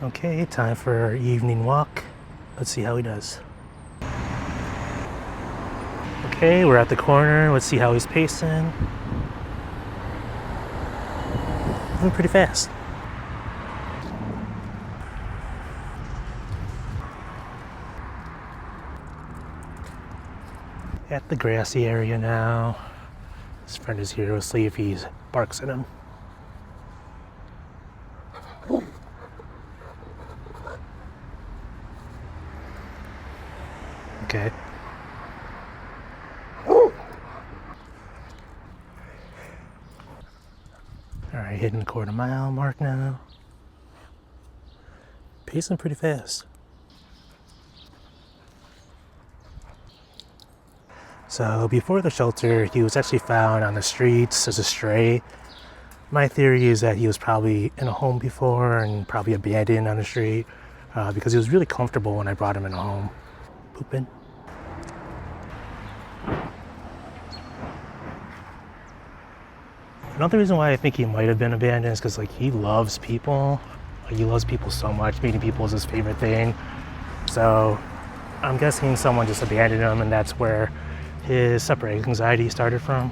Okay, time for our evening walk. Let's see how he does. Okay, we're at the corner. Let's see how he's pacing. Moving pretty fast. At the grassy area now. His friend is here. We'll see if he barks at him. Okay. Alright, hitting the quarter-mile mark now. Pacing pretty fast. So before the shelter, he was actually found on the streets as a stray. My theory is that he was probably in a home before and probably abandoned on the street because he was really comfortable when I brought him in a home. Pooping. Another reason why I think he might have been abandoned is because he loves people. He loves people so much. Meeting people is his favorite thing. So I'm guessing someone just abandoned him, and that's where his separation anxiety started from.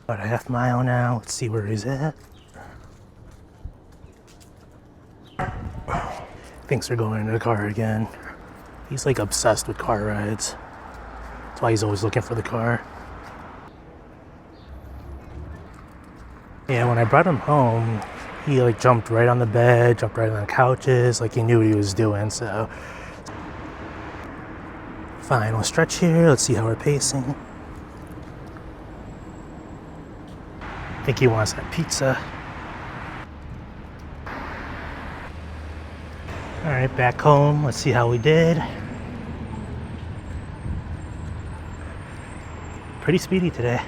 About a half mile now. Let's see where he's at. Thinks we're going into the car again. He's obsessed with car rides. That's why he's always looking for the car. Yeah, when I brought him home, he jumped right on the bed, jumped right on the couches, he knew what he was doing, so. Fine, we'll stretch here. Let's see how we're pacing. I think he wants that pizza. All right, back home. Let's see how we did. Pretty speedy today.